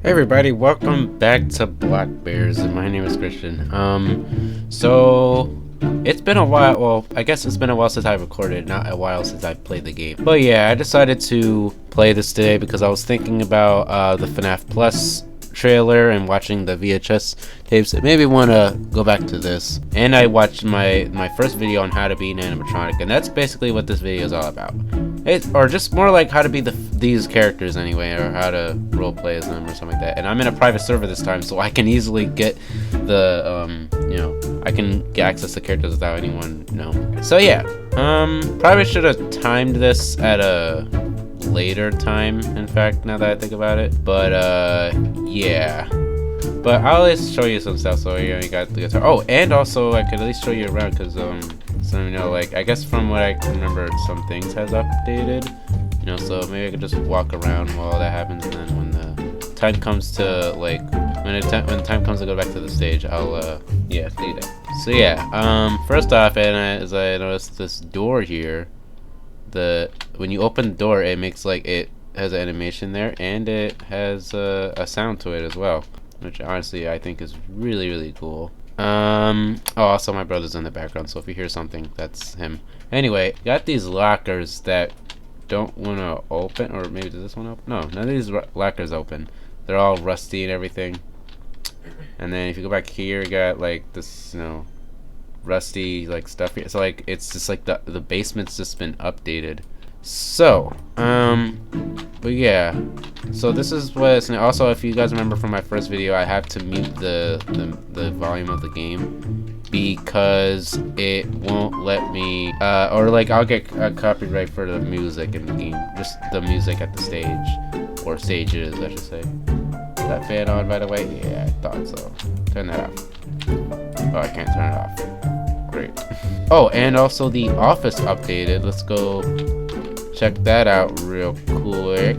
Hey everybody, welcome back to Blockbears, and my name is Christian. So it's been a while. Well, I guess it's been a while since I recorded, not a while since I played the game. But yeah, I decided to play this today because I was thinking about the FNaF Plus trailer and watching the VHS tapes. It made me want to go back to this. And I watched my first video on how to be an animatronic, and that's basically what this video is all about. Or just more like how to be these characters anyway, or how to roleplay as them or something like that. And I'm in a private server this time, so I can easily get the I can get access to characters without anyone knowing. So yeah, probably should have timed this at a later time, in fact, now that I think about it. But yeah, but I'll at least show you some stuff. So you got the guitar. Oh, and also I could at least show you around, because so like I guess from what I can remember, some things has updated, so maybe I could just walk around while that happens, and then when the time comes to like when the time comes to go back to the stage, I'll yeah, do that. So yeah, first off, as I noticed this door here, when you open the door, it makes like it has an animation there, and it has a sound to it as well, which honestly I think is really cool. Oh, also my brother's in the background, so if you hear something, that's him. Anyway, got these lockers that don't want to open, or maybe does this one open? No, none of these lockers open. They're all rusty and everything. And then if you go back here, you got like this, rusty like stuff here. So like it's just like the basement's just been updated. So but yeah, so this is what it's, also if you guys remember from my first video, I have to mute the volume of the game because it won't let me or like I'll get a copyright for the music in the game, just the music at the stage, or stages I should say. Is that fan on, by the way? Yeah, I thought so. Turn that off. Oh, I can't turn it off. Great. Oh, and also the office updated. Let's go check that out real quick.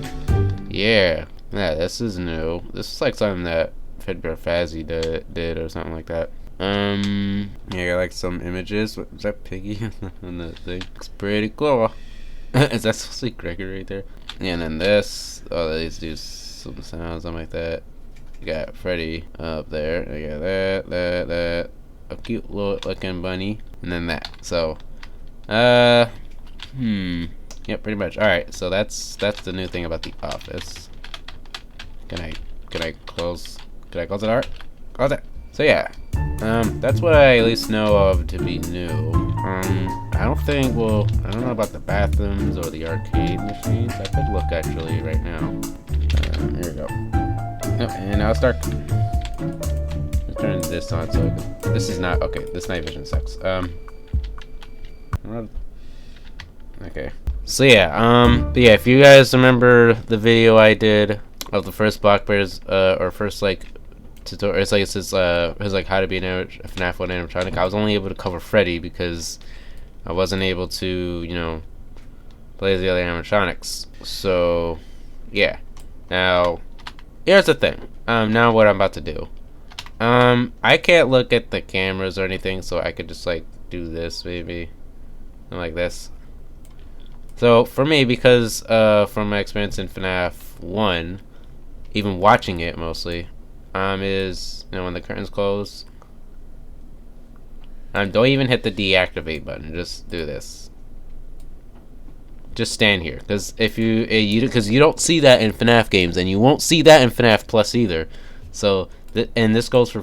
Yeah, this is new. This is like something that Foxy did or something like that. Yeah, I got like some images. What, is that Piggy on the thing? It's pretty cool. Is that supposed to be Gregory right there? Yeah, and then this. Oh, these do some sounds, something like that. You got Freddy up there. You got that. A cute little looking bunny, and then that. So, yep, pretty much. All right, so that's the new thing about the office. Can I close? Can I close it? All right, close it. So yeah, that's what I at least know of to be new. I don't know about the bathrooms or the arcade machines. I could look actually right now. Here we go. Oh, and I'll start. Let's turn this on so this is not okay. This night vision sucks. Okay. So yeah, but yeah, if you guys remember the video I did of the first Blockbears, or first like tutorial, it's like how to be a FNaF 1 animatronic. I was only able to cover Freddy because I wasn't able to, play the other animatronics. So yeah, now here's the thing. Now what I'm about to do. I can't look at the cameras or anything, so I could just like do this maybe, and like this. So for me, because from my experience in FNaF 1, even watching it mostly, is when the curtains close, don't even hit the deactivate button. Just do this. Just stand here, because if you don't see that in FNaF games, and you won't see that in FNaF Plus either. So and this goes for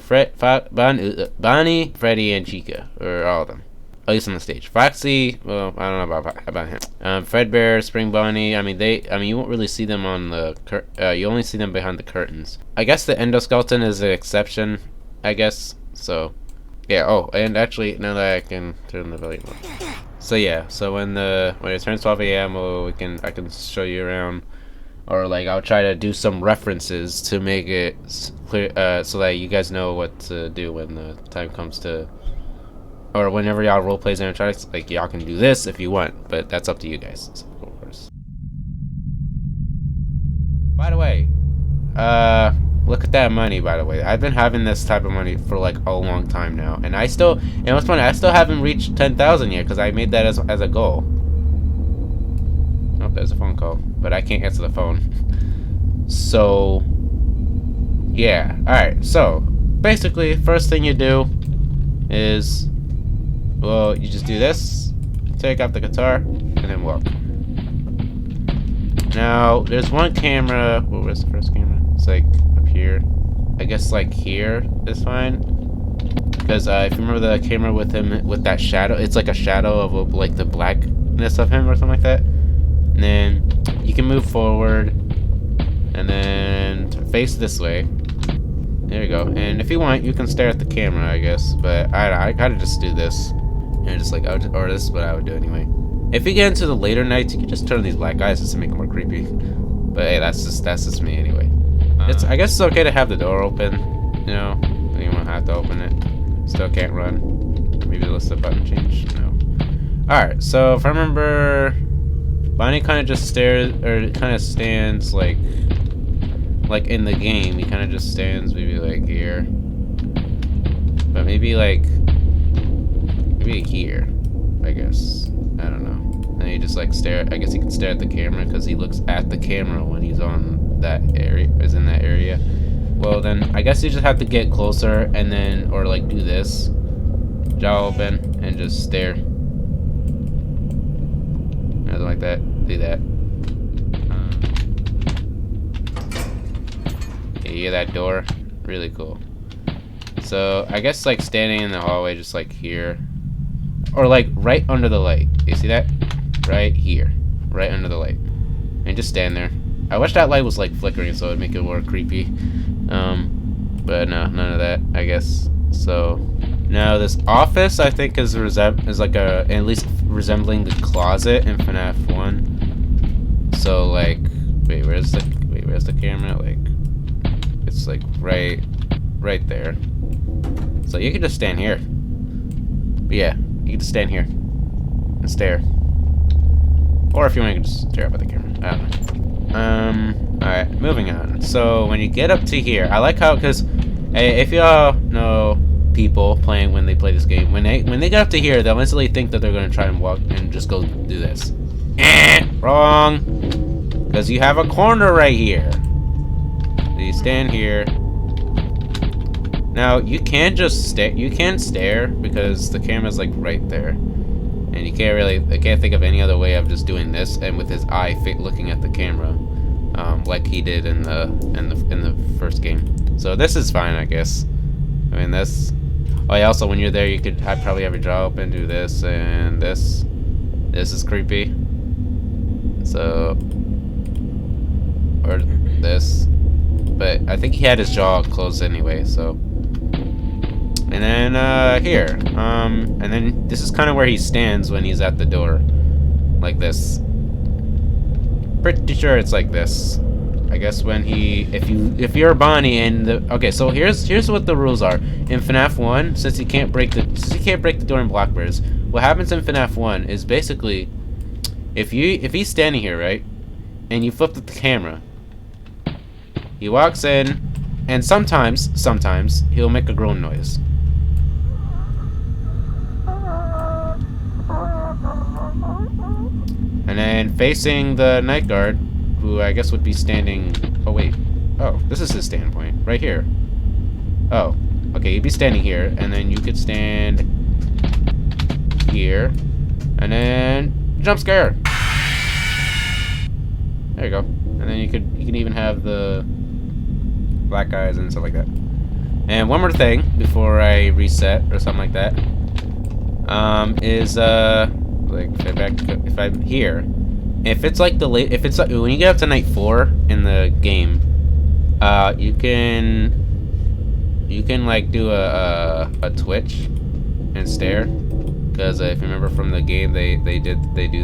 Bonnie, Freddy, and Chica, or all of them. At least on the stage. Foxy, well, I don't know about him. Fredbear, Spring Bonnie. You won't really see them on the you only see them behind the curtains. I guess the endoskeleton is an exception, I guess. So, yeah. Oh, and actually, now that I can turn the volume on. So yeah. So when it turns 12 a.m., I can show you around, or like I'll try to do some references to make it clear, so that you guys know what to do when the time comes to. Or whenever y'all roleplays animatronics, like y'all can do this if you want, but that's up to you guys, of course. By the way, look at that money. By the way, I've been having this type of money for like a long time now, and what's funny, I still haven't reached 10,000 yet because I made that as a goal. Oh, there's a phone call, but I can't answer the phone. So Yeah, alright, so basically, first thing you do is, well, you just do this, take off the guitar, and then walk. Now, there's one camera. What was the first camera? It's like up here. I guess like here is fine. Because if you remember the camera with him, with that shadow, it's like a shadow of like the blackness of him or something like that. And then you can move forward and then face this way. There you go. And if you want, you can stare at the camera, I guess. But I gotta just do this. And just like, or this is what I would do anyway. If you get into the later nights, you can just turn these black eyes just to make it more creepy. But hey, that's just me anyway. I guess it's okay to have the door open. You know, you won't have to open it. Still can't run. Maybe let's the button change. No. All right. So if I remember, Bonnie kind of just stares, or kind of stands like in the game. He kind of just stands maybe like here, but maybe here. I guess. I don't know. And he just like stare. I guess he can stare at the camera because he looks at the camera when he's on that area. Is in that area. Well then, I guess you just have to get closer and then, or like do this, jaw open and just stare. Nothing like that. Do that. You hear that door? Really cool. So I guess like standing in the hallway, just like here. Or like right under the light. You see that? Right here. Right under the light. And just stand there. I wish that light was like flickering so it would make it more creepy. But no, none of that, I guess. So now this office I think is like a at least resembling the closet in FNaF 1. So like where's the camera? Like it's like right there. So you can just stand here. But yeah. You can just stand here and stare. Or if you want, you can just stare up at the camera. I don't know. Alright, moving on. So when you get up to here, I like how, because if y'all know people playing when they play this game, when they get up to here, they'll instantly think that they're going to try and walk and just go do this. Wrong! Because you have a corner right here. So you stand here. Now you can just stare. You can stare because the camera's like right there, and you can't really. I can't think of any other way of just doing this and with his eye looking at the camera, like he did in the first game. So this is fine, I guess. I mean this. Oh yeah. Also, when you're there, you could probably have your jaw open, do this and this. This is creepy. So, or this. But I think he had his jaw closed anyway. So. And then, here. And then this is kind of where he stands when he's at the door. Like this. Pretty sure it's like this. I guess when if you're Bonnie and okay, so here's what the rules are. In FNaF 1, since he can't break the door in Blockbears, what happens in FNaF 1 is basically, if he's standing here, right? And you flip the camera, he walks in, and sometimes he'll make a groan noise. And then facing the night guard, who I guess would be standing. Oh wait. Oh, this is his standpoint right here. Oh, okay. He'd be standing here, and then you could stand here, and then jump scare. There you go. And then you can even have the black eyes and stuff like that. And one more thing before I reset or something like that, is like if I'm here, if it's like when you get up to night 4 in the game, you can like do a twitch and stare, because if you remember from the game, they do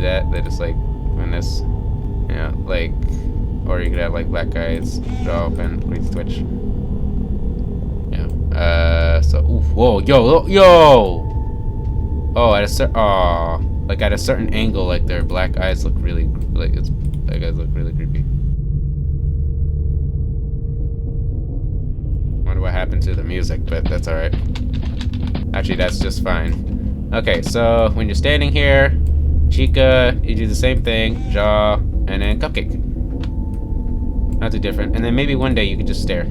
that. They just like when this, you know, like, or you could have like black eyes, jaw open, please twitch. Yeah. So oof, whoa, yo. Oh, at a certain angle, like their black eyes look really really creepy. Wonder what happened to the music, but that's all right. Actually, that's just fine. Okay, so when you're standing here, Chica, you do the same thing, jaw, and then cupcake. Not too different. And then maybe one day you could just stare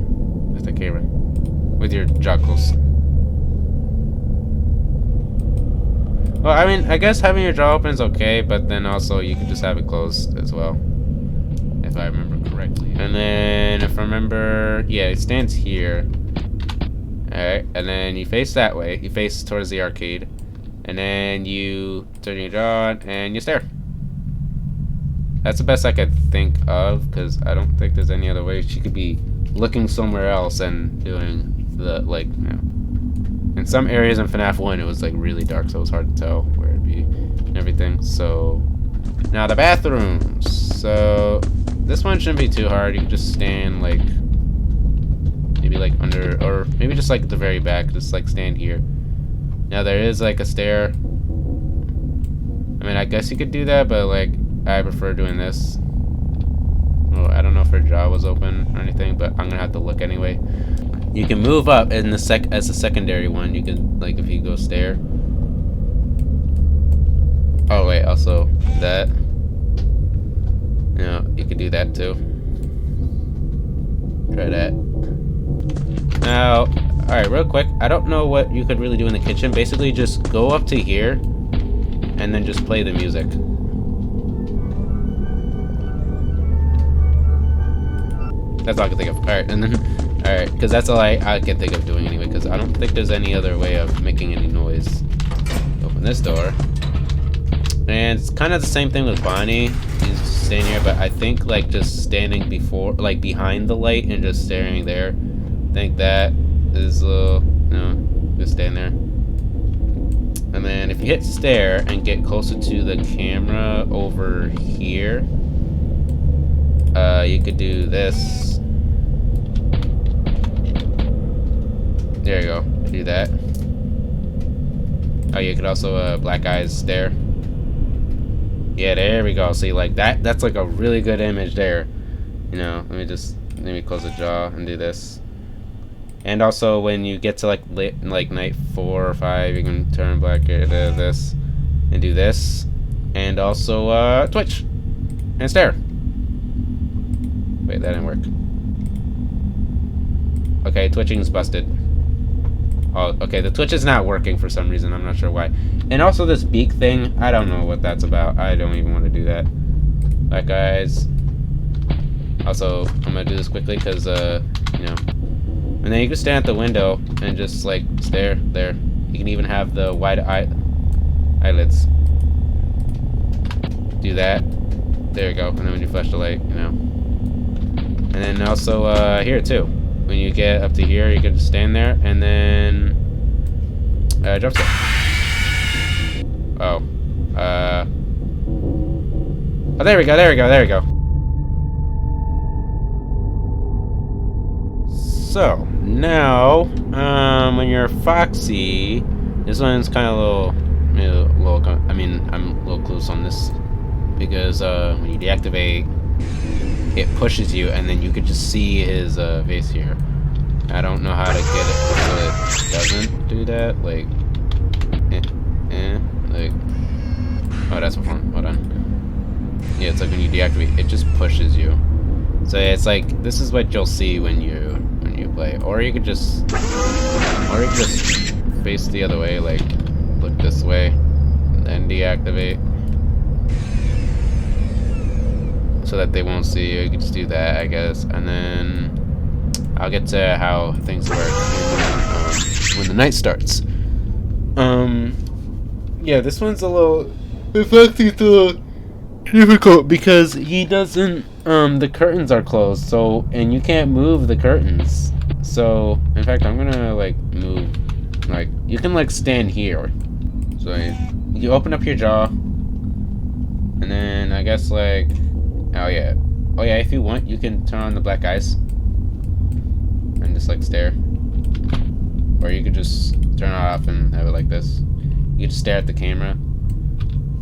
at the camera with your jaw closed. Well, I mean, I guess having your jaw open is okay, but then also you can just have it closed as well, if I remember correctly. And then, if I remember, yeah, it stands here. Alright, and then you face that way. You face towards the arcade. And then you turn your jaw on and you stare. That's the best I could think of, because I don't think there's any other way. She could be looking somewhere else and doing the, like, you know. In some areas in FNaF 1, it was like really dark, so it was hard to tell where it'd be and everything. So, now the bathrooms. So, this one shouldn't be too hard. You can just stand like, maybe like under, or maybe just like at the very back, just like stand here. Now there is like a stair. I mean, I guess you could do that, but like, I prefer doing this. Oh, I don't know if her jaw was open or anything, but I'm gonna have to look anyway. You can move up in the as a secondary one. You can, like, if you go stair. Oh wait, also that. You know, you can do that too. Try that. Now, alright, real quick. I don't know what you could really do in the kitchen. Basically, just go up to here and then just play the music. That's all I can think of. Alright, and then, alright, because that's all I can think of doing anyway, because I don't think there's any other way of making any noise. Open this door. And it's kind of the same thing with Bonnie. He's standing here, but I think, like, just standing before, like, behind the light and just staring there. I think that is, you know, just stand there. And then if you hit stare and get closer to the camera over here, you could do this. There you go. Do that. Oh, you could also black eyes stare. Yeah, there we go. See, like that. That's like a really good image there. You know, let me close the jaw and do this. And also, when you get to like night 4 or 5, you can turn black this and do this, and also twitch and stare. Wait, that didn't work. Okay, twitching's busted. Oh, okay, the twitch is not working for some reason. I'm not sure why. And also this beak thing, I don't know what that's about. I don't even want to do that. Alright, guys. Also, I'm gonna do this quickly because, you know. And then you can stand at the window and just, like, stare there. You can even have the wide eyelids. Do that. There you go. And then when you flash the light, you know. And then also, here too. When you get up to here, you can just stand there and then jump scare. Oh. Oh, there we go, there we go, there we go. So, now, when you're Foxy, this one's kind of I mean, I'm a little close on this, because when you deactivate, it pushes you, and then you could just see his face here. I don't know how to get it so it doesn't do that. Like, like, oh, that's fun. Hold on. Yeah, it's like when you deactivate, it just pushes you. So it's like this is what you'll see when you play, or you could just, face the other way, like look this way, and then deactivate. So that they won't see you. You can just do that, I guess, and then I'll get to how things work when the night starts. Yeah, this one's a little, it's actually a little difficult because he doesn't. The curtains are closed, so, and you can't move the curtains. So, in fact, I'm gonna like move. Like, you can like stand here. So you open up your jaw, and then I guess like. Oh yeah, if you want, you can turn on the black eyes and just like stare, or you could just turn it off and have it like this. You could just stare at the camera,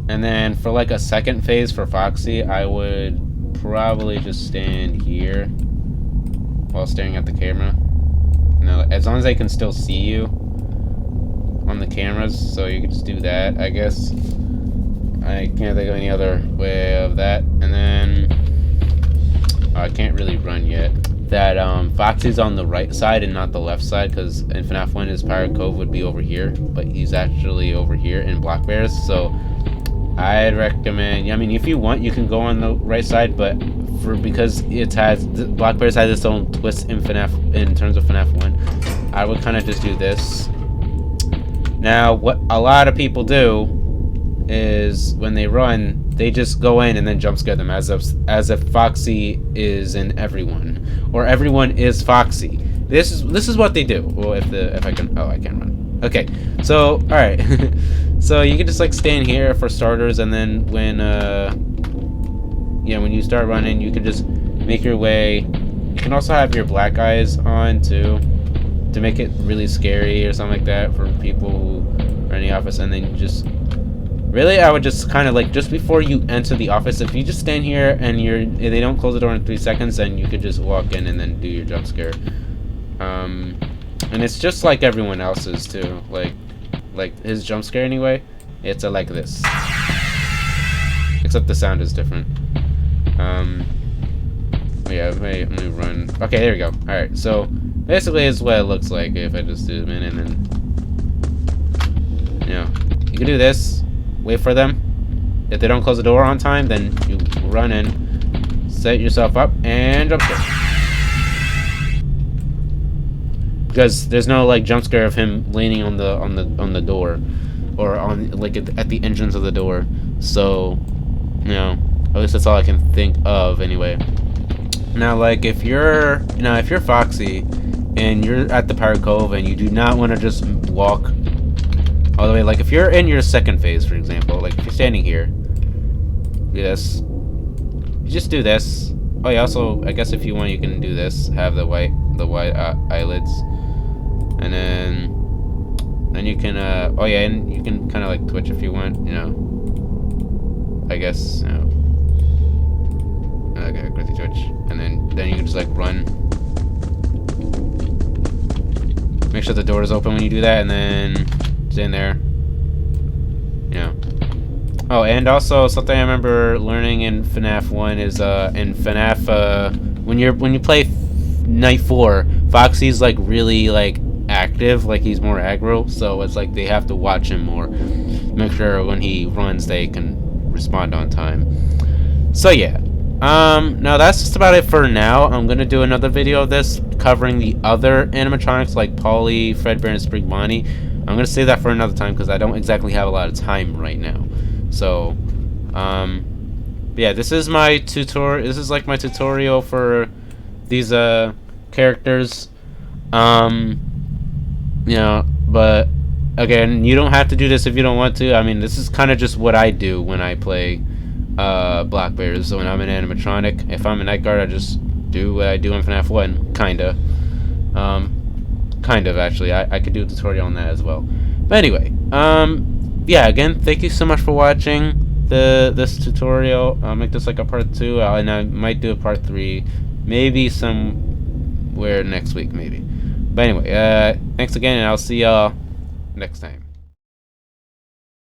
and then for like a second phase for Foxy, I would probably just stand here while staring at the camera. Now, as long as they can still see you on the cameras, so you could just do that, I guess. I can't think of any other way of that. And then I can't really run yet. that Foxy's on the right side and not the left side, because in FNaF 1 his Pirate Cove would be over here, but he's actually over here in Blockbears. So I'd recommend, I mean, if you want, you can go on the right side, but because it has, Blockbears has its own twist in FNaF, in terms of FNaF 1, I would kind of just do this. Now, what a lot of people do is when they run, they just go in and then jump scare them as if Foxy is in everyone, or everyone is Foxy. This is what they do. Well, if I can, oh, I can't run. Okay, so all right, so you can just like stand here for starters, and then when when you start running, you can just make your way. You can also have your black eyes on too, to make it really scary or something like that for people who are in the office. And then you just really, I would just kind of like, just before you enter the office, if you just stand here and they don't close the door in 3 seconds, then you could just walk in and then do your jump scare. And it's just like everyone else's too, like his jump scare anyway. It's like this, except the sound is different. Yeah, let me run. Okay, there we go. All right, so basically it's what it looks like if I just zoom in, and then you can do this. Wait for them. If they don't close the door on time, then you run in, set yourself up, and jump scare. Because there's no like jump scare of him leaning on the door, or on like at the entrance of the door. So, at least that's all I can think of anyway. Now, like if you're Foxy and you're at the Pirate Cove and you do not want to just walk all the way, like if you're in your second phase, for example, like if you're standing here, do this. You just do this. Oh yeah, also I guess if you want, you can do this. Have the white eyelids, and then you can oh yeah, and you can kind of like twitch if you want. I guess okay, crazy twitch, and then you can just like run. Make sure the door is open when you do that, and then in there, Oh, and also something I remember learning in FNaF 1 is in FNaF when you play Night 4, Foxy's like really like active, like he's more aggro, so it's like they have to watch him more, make sure when he runs they can respond on time. So yeah, now that's just about it for now. I'm gonna do another video of this covering the other animatronics like Polly, Fredbear, and Sprig Bonnie. I'm gonna save that for another time because I don't exactly have a lot of time right now. So, yeah, this is my tutorial. This is like my tutorial for these characters. But again, you don't have to do this if you don't want to. I mean, this is kind of just what I do when I play Blockbears. So when I'm an animatronic, if I'm a night guard, I just do what I do in FNaF 1, kinda. Kind of, actually. I could do a tutorial on that as well. But anyway, yeah, again, thank you so much for watching this tutorial. I'll make this like a part 2, and I might do a part 3, maybe somewhere next week, maybe. But anyway, thanks again, and I'll see y'all next time.